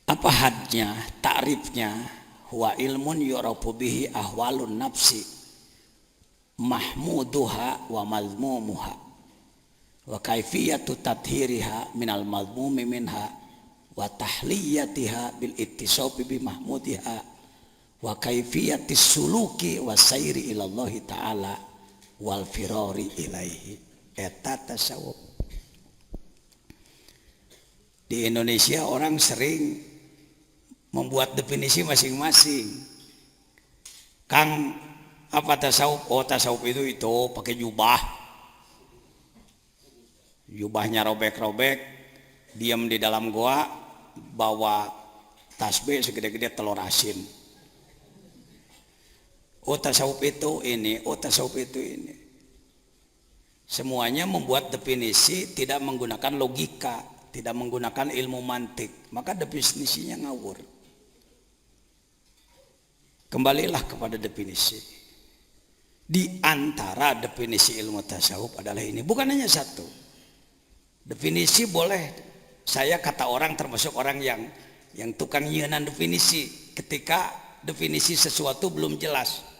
Apa hadnya, takrifnya? Huwa ilmun yu'rafu bihi ahwalun nafsi mahmuduha wa mazmumuha wa kaifiyatu tathhiriha minal mazmumi minha wa tahliyatiha bil ittisabi bi mahmudiha wa kaifiyatis suluki wa sayri ilallahi ta'ala wal firari ilaihi. Eta tasawuf. Di Indonesia orang sering membuat definisi masing-masing. Kang, apa tasawuf? Oh, tasawuf itu pakai jubah. Jubahnya robek-robek, diam di dalam goa, bawa tasbih segede-gede telur asin. Oh, tasawuf itu ini, oh tasawuf itu ini. Semuanya membuat definisi tidak menggunakan logika, tidak menggunakan ilmu mantik, maka definisinya ngawur. Kembalilah kepada definisi. Di antara definisi ilmu tasawuf adalah ini, bukan hanya satu. Definisi boleh, saya kata orang termasuk orang yang tukang nyieunan definisi ketika definisi sesuatu belum jelas.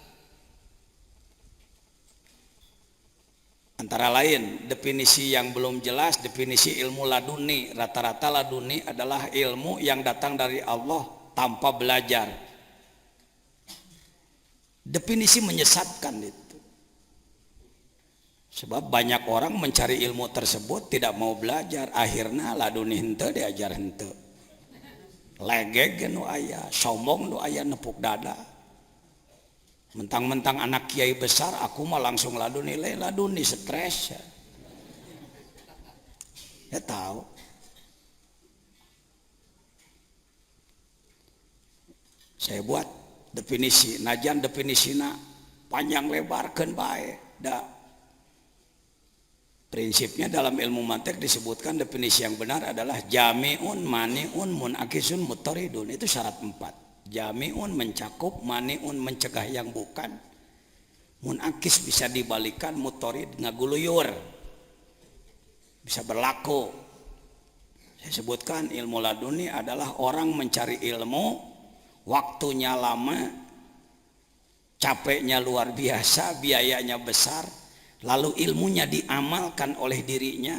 Antara lain definisi yang belum jelas, definisi ilmu laduni. Rata-rata laduni adalah ilmu yang datang dari Allah tanpa belajar. Definisi menyesatkan itu. Sebab banyak orang mencari ilmu tersebut tidak mau belajar, akhirnya laduni henteu diajar henteu. Legeg nu aya, sombong nu aya nepuk dada. Mentang-mentang anak kiai besar, aku mah langsung laduni stres. Ya tahu. Saya buat definisi, najan definisina panjang lebar keun bae. Da. Prinsipnya dalam ilmu mantik disebutkan definisi yang benar adalah jami'un, mani'un, munakisun, mutaridun. Itu syarat 4. Jami'un mencakup, mani'un mencegah yang bukan, munakis bisa dibalikan, mutarid ngaguluyur, bisa berlaku. Saya sebutkan ilmu laduni adalah orang mencari ilmu, waktunya lama, capeknya luar biasa, biayanya besar, lalu ilmunya diamalkan oleh dirinya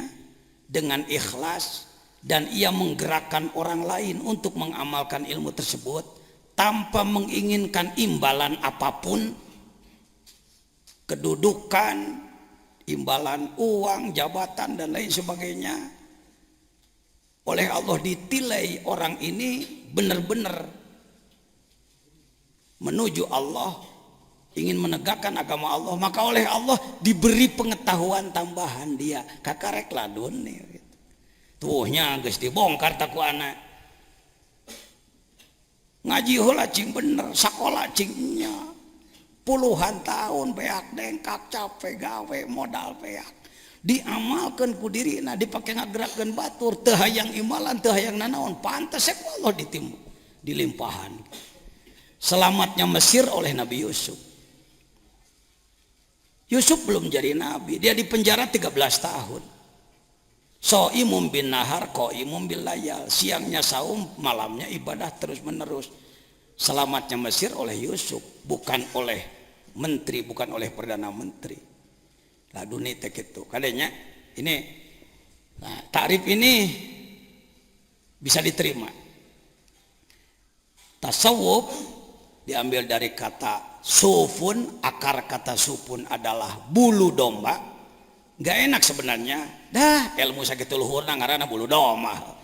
dengan ikhlas, dan ia menggerakkan orang lain untuk mengamalkan ilmu tersebut tanpa menginginkan imbalan apapun, kedudukan, imbalan uang, jabatan dan lain sebagainya. Oleh Allah ditilai orang ini benar-benar menuju Allah, ingin menegakkan agama Allah, maka oleh Allah diberi pengetahuan tambahan dia kakarek ladun nih gitu. Tuhnya geus dibongkar taku anak ngaji heula cing bener, sakola cingnya puluhan tahun beak dengkak capek gawe modal beak diamalkan ku dirina, dipake ngagerakkeun batur, teu hayang imalan, teu hayang nanaon, pantes ku Allah dilimpahan. Selamatnya Mesir oleh Nabi Yusuf. Yusuf belum jadi nabi, dia dipenjara 13 tahun. So'imum bin nahar, qo'imum bil layal, siangnya saum, malamnya ibadah terus menerus. Selamatnya Mesir oleh Yusuf, bukan oleh menteri, bukan oleh perdana menteri. Laduni teh kitu. Kadenya ini, nah, takrif ini bisa diterima. Tasawuf diambil dari kata sufun, akar kata sufun adalah bulu domba. Gak enak sebenarnya, dah ilmu sakitu luhurna ngaranna bulu domba.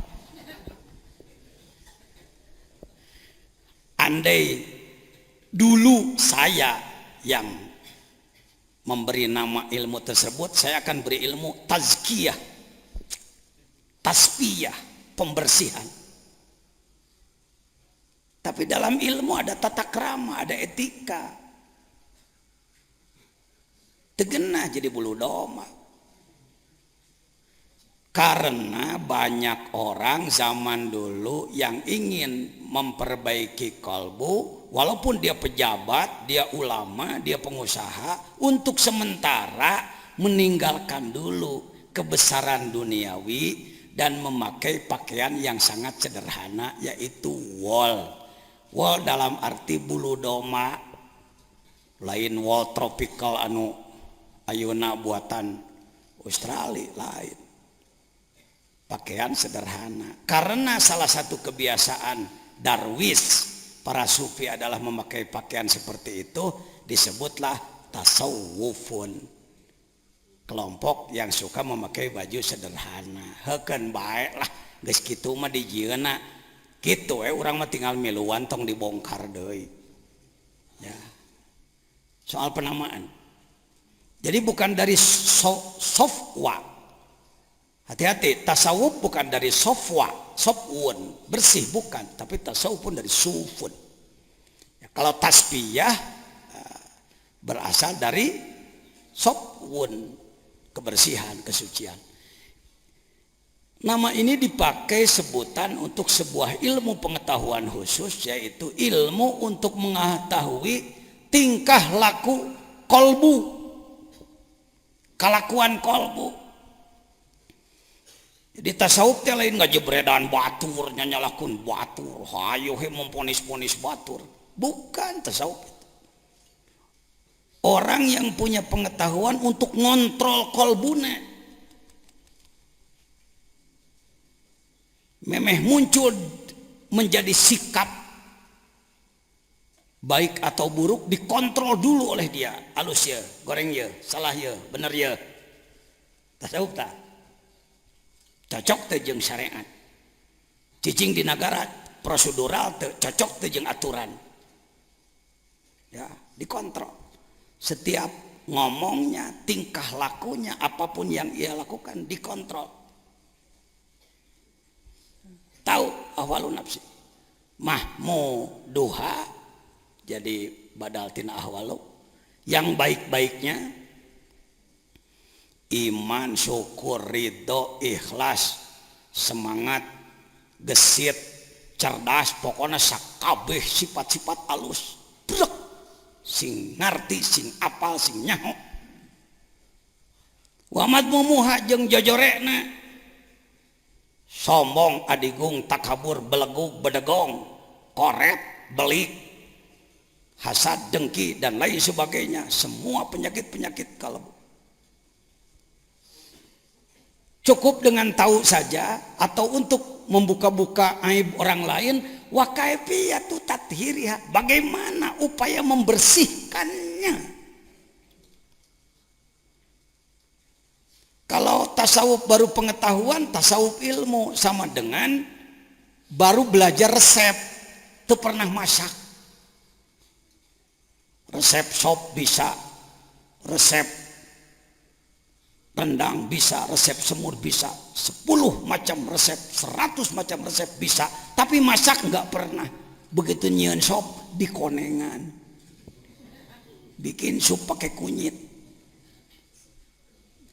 Andai dulu saya yang memberi nama ilmu tersebut, saya akan beri ilmu tazkiyah, tasfiyah, pembersihan. Tapi dalam ilmu ada tata krama, ada etika. Tegenah jadi bulu domba. Karena banyak orang zaman dulu yang ingin memperbaiki kalbu, walaupun dia pejabat, dia ulama, dia pengusaha, untuk sementara meninggalkan dulu kebesaran duniawi dan memakai pakaian yang sangat sederhana, yaitu wol. Wol dalam arti bulu doma, lain wol tropical anu ayeuna buatan Australia, lain. Pakaian sederhana. Karena salah satu kebiasaan darwis para sufi adalah memakai pakaian seperti itu, disebutlah tasawufun. Kelompok yang suka memakai baju sederhana. Heukeun bae lah, geus kitu mah dijieuna kitu urang mah tinggal miluan tong dibongkar deui. Ya. Soal penamaan. Jadi bukan dari sofwa. Hati-hati, tasawuf bukan dari sofwa, sofwun, bersih bukan, tapi tasawuf pun dari sufun. Ya, kalau tasbiyah berasal dari sofwun, kebersihan, kesucian. Nama ini dipakai sebutan untuk sebuah ilmu pengetahuan khusus, yaitu ilmu untuk mengetahui tingkah laku kolbu, kelakuan kolbu. Jadi tasawuf teh lain ngajebredan batur, nyanyalakun batur, hayo he memponis-ponis batur. Bukan tasawuf itu. Orang yang punya pengetahuan untuk ngontrol kolbuna. Memeh muncul menjadi sikap baik atau buruk dikontrol dulu oleh dia. Alus ya, goreng ya, salah ya, bener ya. Tasawuf tak? Cocok teh jeung syariat. Cicing di negara prosedural teh cocok teh jeung aturan. Ya, dikontrol. Setiap ngomongnya, tingkah lakunya, apapun yang ia lakukan dikontrol. Tahu ahwalun nafsi. Mahmuduha jadi badal tina ahwalu. Yang baik-baiknya iman, syukur, ridho, ikhlas, semangat, gesit, cerdas, pokoknya sakabeh sifat-sifat alus. Brek. Sing ngarti, sing apal, sing nyaho. Wamat mumuha jeung jojorekna. Sombong, adigung, takabur, belegug, bedegong, koret, belik, hasad, dengki, dan lain sebagainya. Semua penyakit-penyakit kalbu. Cukup dengan tahu saja atau untuk membuka-buka aib orang lain, wa kaifiyatu tathhiriha, bagaimana upaya membersihkannya. Kalau tasawuf baru pengetahuan, tasawuf ilmu, sama dengan baru belajar resep, itu pernah masak. Resep sop bisa, resep rendang bisa, resep semur bisa, 10 macam resep, 100 macam resep bisa, tapi masak nggak pernah. Begitu nyieun sop di konengan, bikin sup pakai kunyit.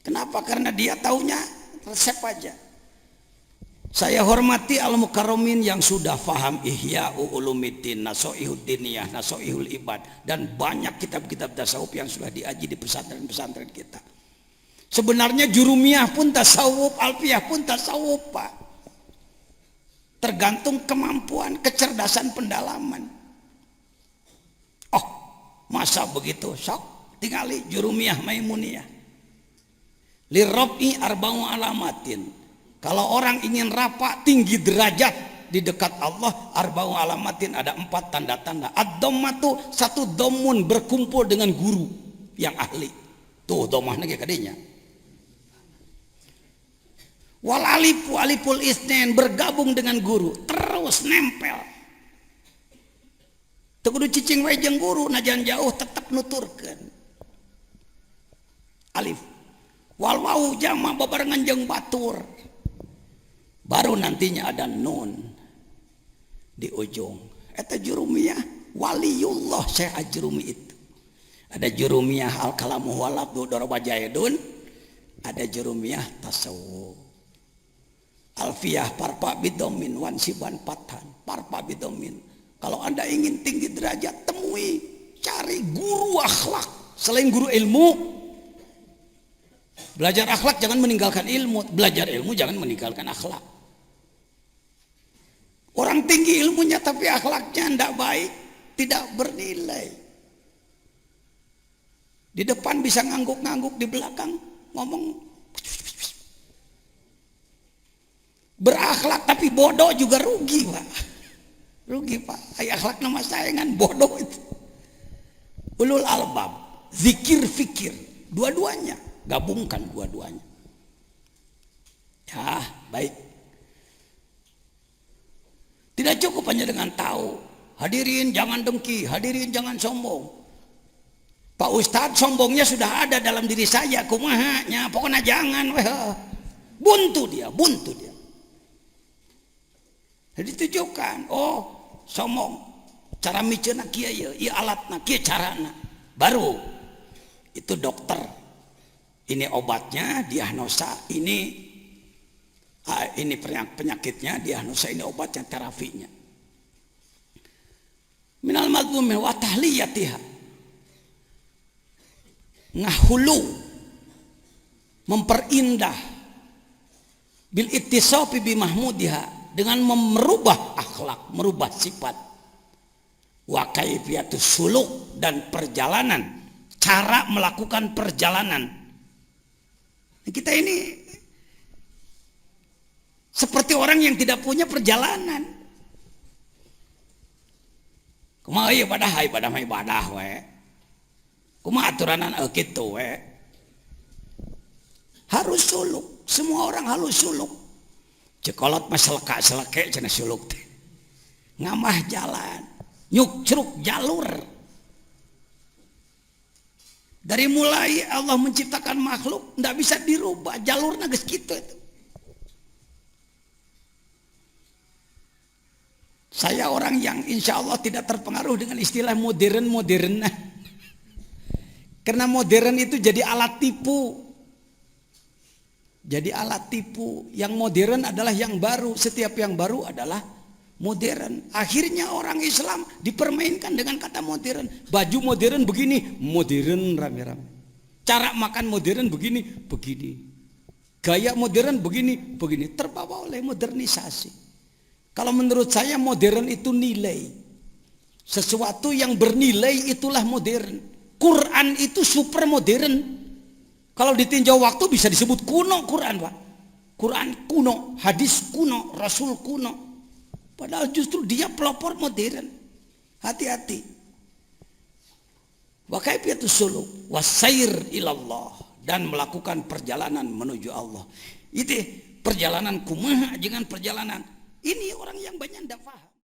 Kenapa? Karena dia taunya resep aja. Saya hormati al-mukarramin yang sudah faham Ihya Ulumuddin, Nasoihud Diniyah, Nasoihul Ibad, dan banyak kitab-kitab tasawuf yang sudah diaji di pesantren-pesantren kita. Sebenarnya jurumiyah pun tasawuf, alfiyah pun tasawuf, Pak. Tergantung kemampuan, kecerdasan, pendalaman. Oh, masa begitu? Sok, tingali jurumiyah Maimuniyah. Lirrobi arba'u alamatin. Kalau orang ingin rapat tinggi derajat di dekat Allah, arba'u alamatin, ada 4 tanda-tanda. Ad-dhammatu, satu domun berkumpul dengan guru yang ahli. Tuh domahnya kayak kadinya. Wal alifu aliful isnen, bergabung dengan guru, terus nempel. Teu kudu cicing wae jeung guru, najan jauh tetap nuturkeun. Alif. Wal wau jama babarengan jeung batur. Baru nantinya ada nun di ujung. Eta jurumiyah waliullah saya ajrumi itu. Ada jurumiyah al kalamu walabdu daraba jaidun, ada jurumiyah tasawuf. Alfiyah parpa bidomin wansiban patan parpa bidomin. Kalau Anda ingin tinggi derajat, cari guru akhlak selain guru ilmu. Belajar akhlak jangan meninggalkan ilmu, belajar ilmu jangan meninggalkan akhlak. Orang tinggi ilmunya tapi akhlaknya tidak baik, tidak bernilai. Di depan bisa ngangguk-ngangguk, di belakang ngomong. Berakhlak tapi bodoh juga rugi, Pak. Rugi, Pak. Akhlak nama sayangan bodoh itu. Ulul albab, zikir fikir, dua-duanya, gabungkan dua-duanya. Ya, baik. Tidak cukup hanya dengan tahu. Hadirin jangan dengki, hadirin jangan sombong. Pak Ustadz, sombongnya sudah ada dalam diri saya, kumahanya, pokoknya jangan. Buntu dia. Jadi tunjukkan, oh sombong, cara micena kia ya, iya alatna, kia carana. Baru itu dokter, ini obatnya, diagnosa, ini penyakitnya, diagnosa, ini obatnya, terapinya. Minal madhumi wa tahliyatiha, ngahulu, memperindah, bil ittisafi bi mahmudiha, dengan merubah akhlak, merubah sifat, wa kaifiyatus suluk, dan perjalanan, cara melakukan perjalanan. Kita ini seperti orang yang tidak punya perjalanan. Kumaha ibadah we. Kumaha aturanan kitu we. Harus suluk, semua orang harus suluk. Cekolot mah seleka-seleke cenah suluk teh. Ngamah jalan, nyuk-cruk jalur. Dari mulai Allah menciptakan makhluk tidak bisa dirubah, jalurnya geus kitu itu. Saya orang yang insya Allah tidak terpengaruh dengan istilah modern. Karena modern itu jadi alat tipu. Jadi alat tipu. Yang modern adalah yang baru. Setiap yang baru adalah modern. Akhirnya orang Islam dipermainkan dengan kata modern. Baju modern begini, modern rame-rame. Cara makan modern begini. Gaya modern begini. Terbawa oleh modernisasi. Kalau menurut saya modern itu nilai. Sesuatu yang bernilai itulah modern. Quran itu super modern. Kalau ditinjau waktu bisa disebut kuno Quran, Pak. Quran kuno, hadis kuno, Rasul kuno. Padahal justru dia pelopor modern. Hati-hati. Wa kaifiyatus suluk wasair ilallah, dan melakukan perjalanan menuju Allah. Itu perjalanan kumaha dengan perjalanan. Ini orang yang banyak tidak paham.